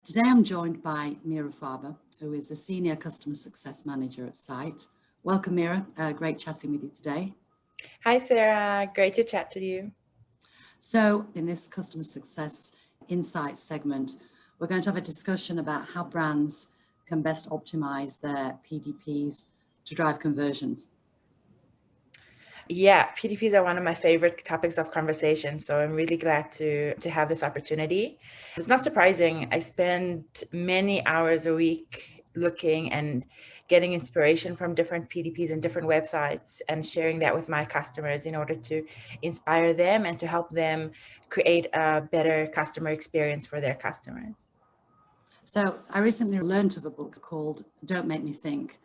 Today I'm joined by Meira Farber, who is a Senior Customer Success Manager at Syte. Welcome, Meira. Great chatting with you today. Hi, Sarah. Great to chat with you. So in this Customer Success Insights segment, we're going to have a discussion about how brands can best optimize their PDPs to drive conversions. Yeah, PDPs are one of my favorite topics of conversation, so I'm really glad to have this opportunity. It's not surprising. I spend many hours a week looking and getting inspiration from different PDPs and different websites and sharing that with my customers in order to inspire them and to help them create a better customer experience for their customers. So I recently learned of a book called Don't Make Me Think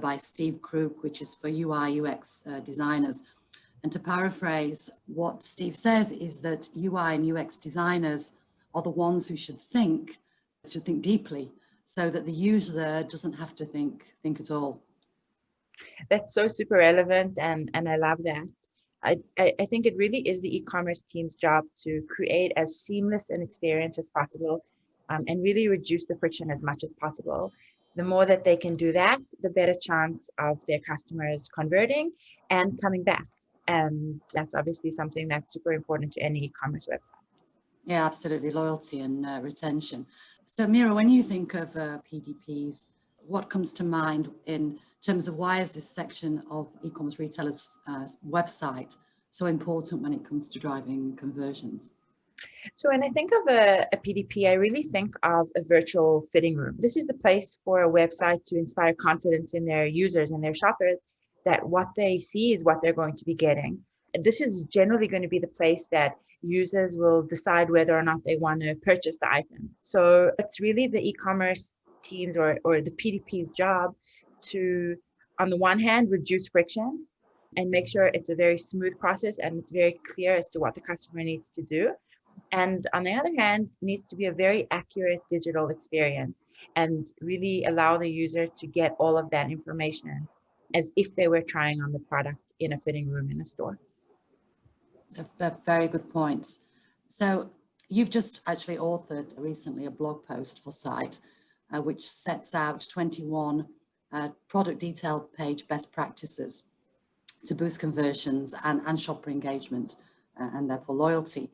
by Steve Krug, which is for UI UX designers. And to paraphrase, what Steve says is that UI and UX designers are the ones who should think deeply so that the user doesn't have to think at all. That's so super relevant, and I love that. I think it really is the e-commerce team's job to create as seamless an experience as possible, and really reduce the friction as much as possible. The more that they can do that, the better chance of their customers converting and coming back. And that's obviously something that's super important to any e-commerce website. Yeah, absolutely. Loyalty and retention. So Meira, when you think of PDPs, what comes to mind in terms of why is this section of e-commerce retailers' website so important when it comes to driving conversions? So when I think of a PDP, I really think of a virtual fitting room. This is the place for a website to inspire confidence in their users and their shoppers that what they see is what they're going to be getting. This is generally going to be the place that users will decide whether or not they want to purchase the item. So it's really the e-commerce teams or the PDP's job to, on the one hand, reduce friction and make sure it's a very smooth process and it's very clear as to what the customer needs to do. And on the other hand, needs to be a very accurate digital experience and really allow the user to get all of that information as if they were trying on the product in a fitting room in a store. Very good points. So you've just actually authored recently a blog post for Syte, which sets out 21 product detail page best practices to boost conversions and shopper engagement and therefore loyalty.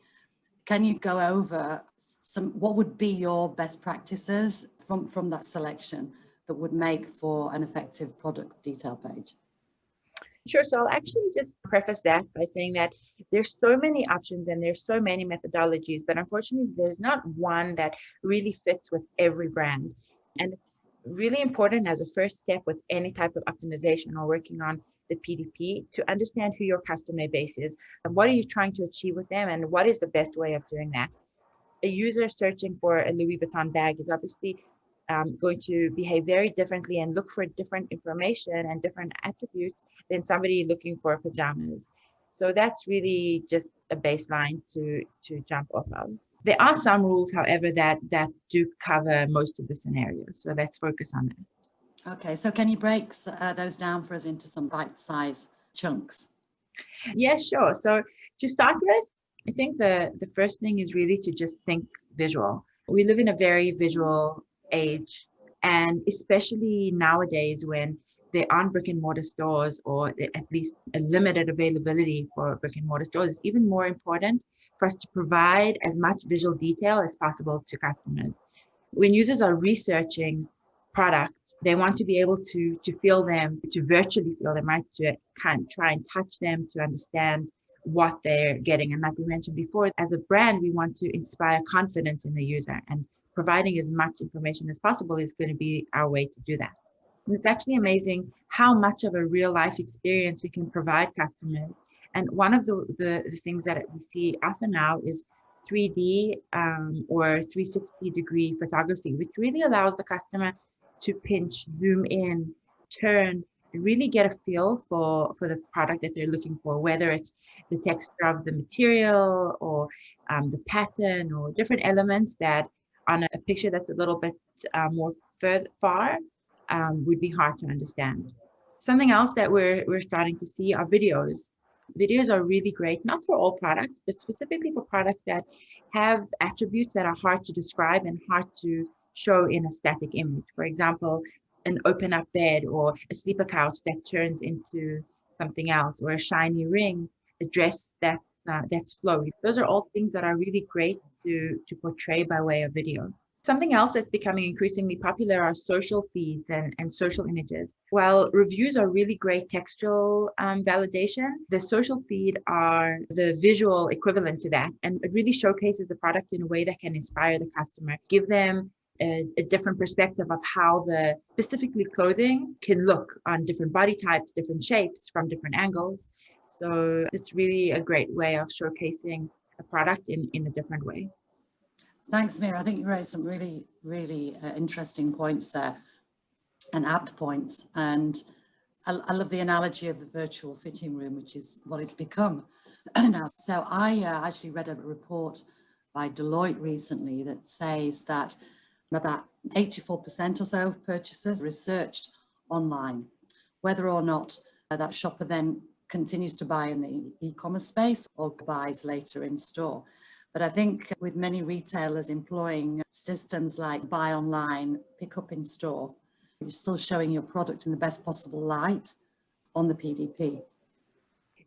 Can you go over what would be your best practices from that selection that would make for an effective product detail page? Sure. So I'll actually just preface that by saying that there's so many options and there's so many methodologies, but unfortunately, there's not one that really fits with every brand. And it's really important as a first step with any type of optimization or working on the PDP to understand who your customer base is and what are you trying to achieve with them and what is the best way of doing that. A user searching for a Louis Vuitton bag is obviously going to behave very differently and look for different information and different attributes than somebody looking for pajamas. So that's really just a baseline to jump off of. There are some rules, however, that do cover most of the scenarios. So let's focus on that. Okay, so can you break those down for us into some bite-sized chunks? Yeah, sure. So to start with, I think the first thing is really to just think visual. We live in a very visual age, and especially nowadays when there aren't brick and mortar stores or at least a limited availability for brick and mortar stores, it's even more important for us to provide as much visual detail as possible to customers. When users are researching products, they want to be able to feel them, to virtually feel them, right? To kind of try and touch them, to understand what they're getting. And like we mentioned before, as a brand, we want to inspire confidence in the user, and providing as much information as possible is going to be our way to do that. And it's actually amazing how much of a real life experience we can provide customers. And one of the things that we see often now is 3D or 360-degree photography, which really allows the customer to pinch, zoom in, turn, and really get a feel for the product that they're looking for, whether it's the texture of the material or the pattern or different elements that on a picture that's a little bit more far would be hard to understand. Something else that we're starting to see are videos. Videos are really great, not for all products, but specifically for products that have attributes that are hard to describe and hard to show in a static image. For example, an open up bed or a sleeper couch that turns into something else, or a shiny ring, a dress that's flowy. Those are all things that are really great to portray by way of video. Something else that's becoming increasingly popular are social feeds and social images. While reviews are really great textual validation, the social feed are the visual equivalent to that. And it really showcases the product in a way that can inspire the customer, give them a different perspective of how the specifically clothing can look on different body types, different shapes from different angles. So it's really a great way of showcasing a product in a different way. Thanks, Meira. I think you raised some really, really interesting points there, and apt points. And I love the analogy of the virtual fitting room, which is what it's become now. So I actually read a report by Deloitte recently that says that about 84% or so of purchasers researched online, whether or not that shopper then continues to buy in the e-commerce space or buys later in store. But I think with many retailers employing systems like buy online, pick up in store, you're still showing your product in the best possible light on the PDP.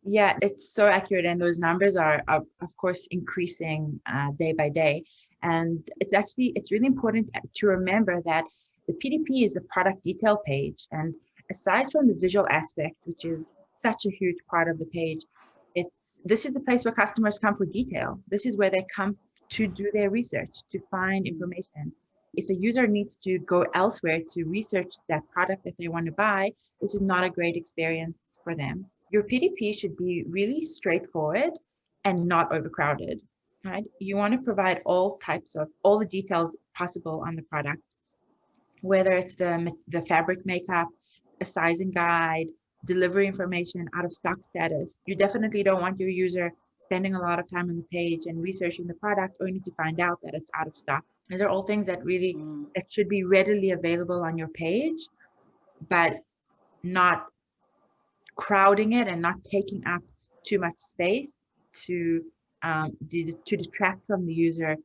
Yeah, it's so accurate. And those numbers are of course, increasing day by day. And it's really important to remember that the PDP is the product detail page. And aside from the visual aspect, which is such a huge part of the page, this is the place where customers come for detail. This is where they come to do their research, to find information. If a user needs to go elsewhere to research that product that they want to buy, this is not a great experience for them. Your PDP should be really straightforward and not overcrowded, right? You want to provide all the details possible on the product, whether it's the fabric makeup, a sizing guide, delivery information, out of stock status. You definitely don't want your user spending a lot of time on the page and researching the product only to find out that it's out of stock. These are all things that really that should be readily available on your page, but not crowding it and not taking up too much space to detract from the user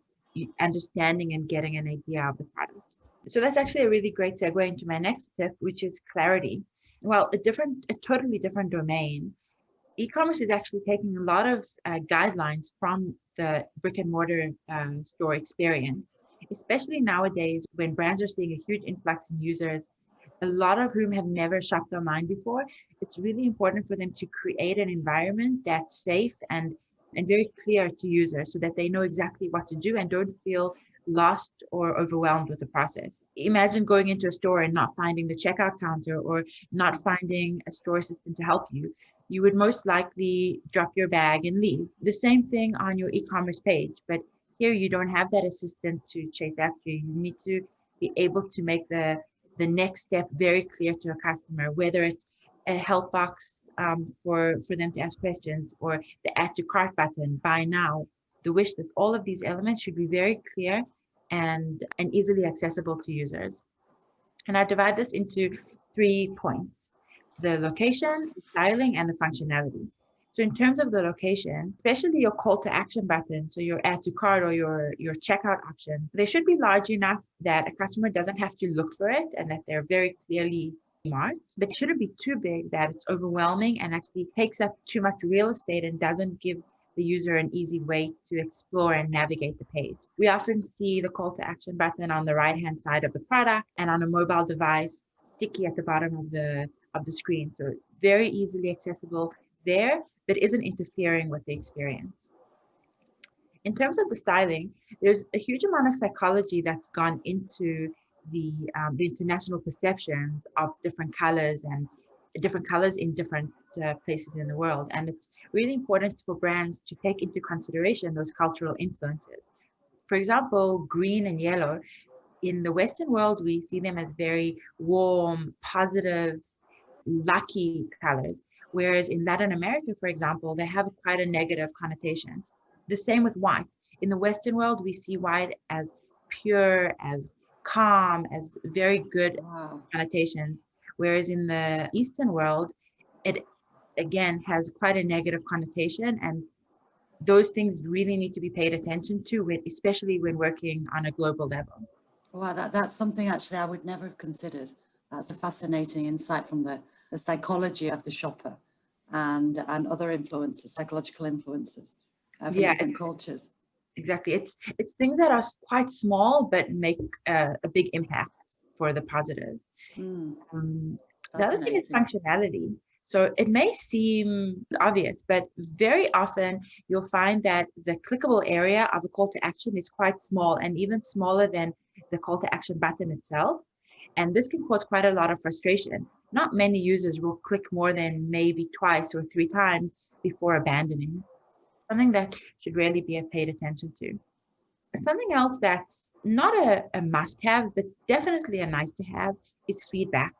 understanding and getting an idea of the product. So that's actually a really great segue into my next tip, which is clarity. Well, a totally different domain. E-commerce is actually taking a lot of guidelines from the brick and mortar store experience, especially nowadays when brands are seeing a huge influx in users, a lot of whom have never shopped online before. It's really important for them to create an environment that's safe and very clear to users so that they know exactly what to do and don't feel lost or overwhelmed with the process. Imagine going into a store and not finding the checkout counter or not finding a store assistant to help you. You would most likely drop your bag and leave. The same thing on your e-commerce page, but here you don't have that assistant to chase after you. You need to be able to make the next step very clear to a customer, whether it's a help box for them to ask questions, or the add to cart button, buy now, the wish list. All of these elements should be very clear and easily accessible to users. And I divide this into 3 points: the location, the styling, and the functionality. So in terms of the location, especially your call to action button, so your add to cart or your checkout options, they should be large enough that a customer doesn't have to look for it and that they're very clearly marked, but it shouldn't be too big that it's overwhelming and actually takes up too much real estate and doesn't give the user an easy way to explore and navigate the page. We often see the call to action button on the right-hand side of the product and on a mobile device, sticky at the bottom of the screen. So it's very easily accessible there, but isn't interfering with the experience. In terms of the styling, there's a huge amount of psychology that's gone into the international perceptions of different colors and different colors in different places in the world. And it's really important for brands to take into consideration those cultural influences. For example, green and yellow, in the Western world, we see them as very warm, positive, lucky colors. Whereas in Latin America, for example, they have quite a negative connotation. The same with white. In the Western world, we see white as pure, as calm, as very good connotations. Whereas in the Eastern world, it again has quite a negative connotation. And those things really need to be paid attention to, especially when working on a global level. Wow, that's something actually I would never have considered. That's a fascinating insight from the psychology of the shopper and other influences, psychological influences from Yeah, different cultures. exactly. It's things that are quite small but make a big impact for the positive. Mm, Um, the other thing is fascinating. functionality. So it may seem obvious, but very often you'll find that the clickable area of a call to action is quite small and even smaller than the call to action button itself. And this can cause quite a lot of frustration. Not many users will click more than maybe twice or three times before abandoning, something that should really be paid attention to. And something else that's not a must have, but definitely a nice to have is feedback.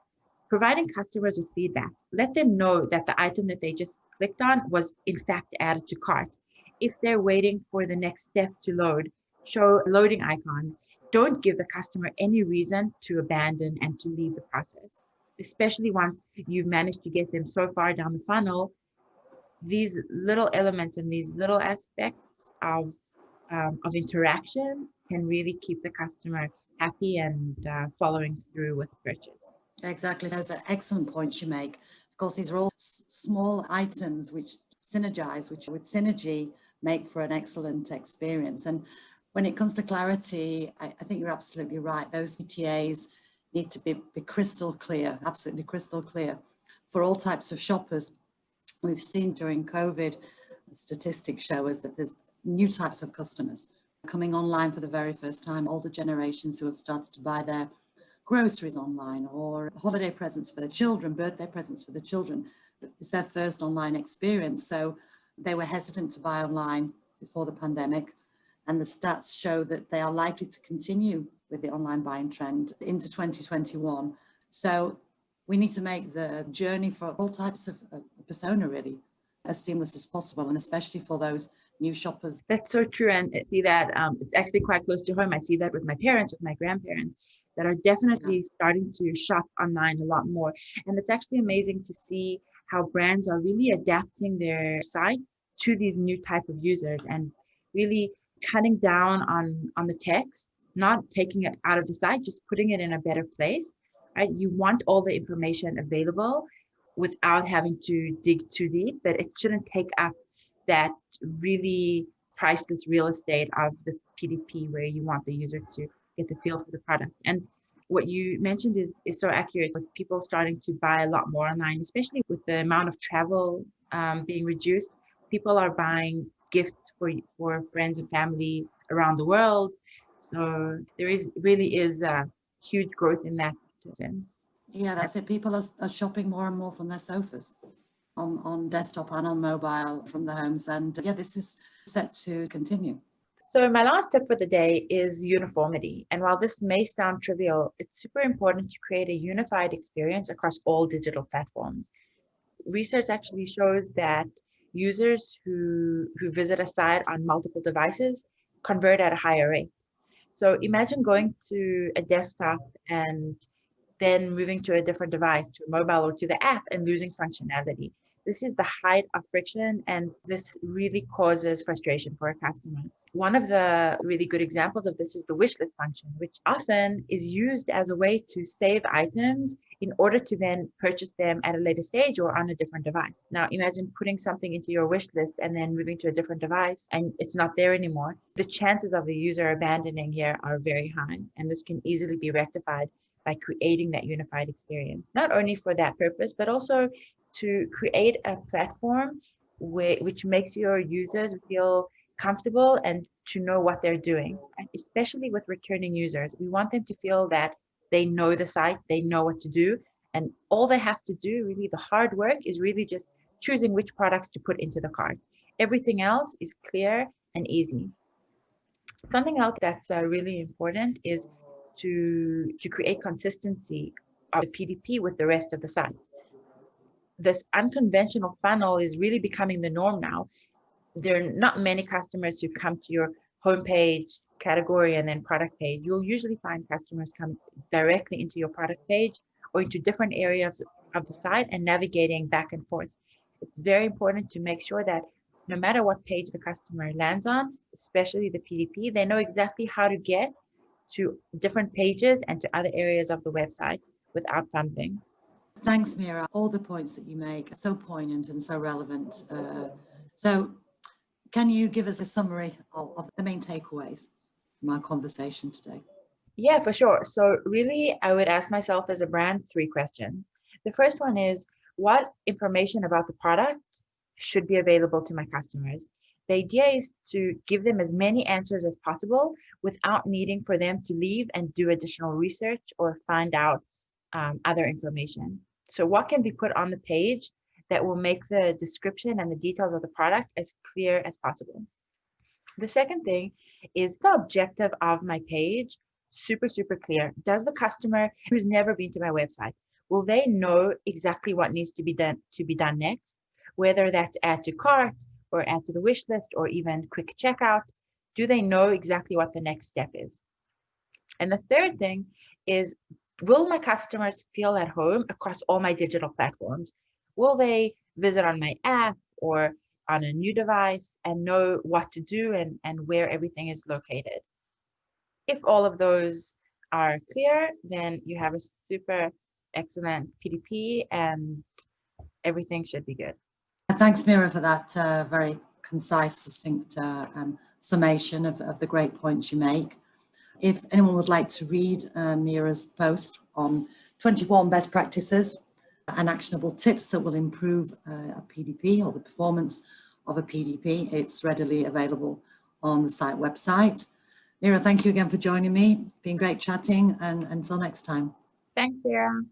Providing customers with feedback. Let them know that the item that they just clicked on was in fact added to cart. If they're waiting for the next step to load, show loading icons. Don't give the customer any reason to abandon and to leave the process, especially once you've managed to get them so far down the funnel. These little elements and these little aspects of interaction can really keep the customer happy and following through with the purchase. Exactly. Those are excellent points you make. Of course, these are all small items which synergize, which with synergy make for an excellent experience. And when it comes to clarity, I think you're absolutely right. Those CTAs need to be crystal clear, absolutely crystal clear for all types of shoppers. We've seen during COVID, statistics show us that there's new types of customers coming online for the very first time, older generations who have started to buy their groceries online or holiday presents for their children, birthday presents for the children. It's their first online experience. So they were hesitant to buy online before the pandemic. And the stats show that they are likely to continue with the online buying trend into 2021. So we need to make the journey for all types of persona really as seamless as possible, and especially for those new shoppers. That's so true. And I see that it's actually quite close to home. I see that with my parents, with my grandparents that are Yeah, definitely starting to shop online a lot more. And it's actually amazing to see how brands are really adapting their site to these new type of users and really cutting down on the text, not taking it out of the site, just putting it in a better place. Right? You want all the information available without having to dig too deep, but it shouldn't take up that really priceless real estate of the PDP where you want the user to get the feel for the product. And what you mentioned is so accurate with people starting to buy a lot more online, especially with the amount of travel being reduced. People are buying gifts for friends and family around the world. So there is really is a huge growth in that sense. yeah, that's it. People are shopping more and more from their sofas on desktop and on mobile from the homes. And yeah, this is set to continue. So my last tip for the day is uniformity. And while this may sound trivial, it's super important to create a unified experience across all digital platforms. Research actually shows that users who visit a site on multiple devices convert at a higher rate. So imagine going to a desktop and then moving to a different device, to a mobile or to the app and losing functionality. This is the height of friction, and this really causes frustration for a customer. One of the really good examples of this is the wish list function, which often is used as a way to save items in order to then purchase them at a later stage or on a different device. Now, imagine putting something into your wish list and then moving to a different device and it's not there anymore. The chances of the user abandoning here are very high, and this can easily be rectified by creating that unified experience, not only for that purpose, but also to create a platform which makes your users feel comfortable and to know what they're doing. And especially with returning users, we want them to feel that they know the site, they know what to do, and all they have to do, really the hard work, is really just choosing which products to put into the cart. Everything else is clear and easy. Something else that's really important is to create consistency of the PDP with the rest of the site. This unconventional funnel is really becoming the norm now. There are not many customers who come to your homepage, category, and then product page. You'll usually find customers come directly into your product page or into different areas of the site and navigating back and forth. It's very important to make sure that no matter what page the customer lands on, especially the PDP, they know exactly how to get to different pages and to other areas of the website without fumbling. Thanks, Meira. All the points that you make are so poignant and so relevant. So can you give us a summary of the main takeaways from our conversation today? Yeah, for sure. So really, I would ask myself as a brand 3 questions. The first one is, what information about the product should be available to my customers? The idea is to give them as many answers as possible without needing for them to leave and do additional research or find out other information. So what can be put on the page that will make the description and the details of the product as clear as possible? The second thing is the objective of my page super, super clear. Does the customer who's never been to my website, will they know exactly what needs to be done next? Whether that's add to cart or add to the wish list or even quick checkout, do they know exactly what the next step is? And the third thing is, will my customers feel at home across all my digital platforms? Will they visit on my app or on a new device and know what to do and where everything is located? If all of those are clear, then you have a super excellent PDP and everything should be good. Thanks, Meira, for that very concise, succinct summation of the great points you make. If anyone would like to read Meira's post on 21 best practices and actionable tips that will improve a PDP or the performance of a PDP, it's readily available on the Syte website. Meira, thank you again for joining me. It's been great chatting, and until next time. Thanks, Sarah.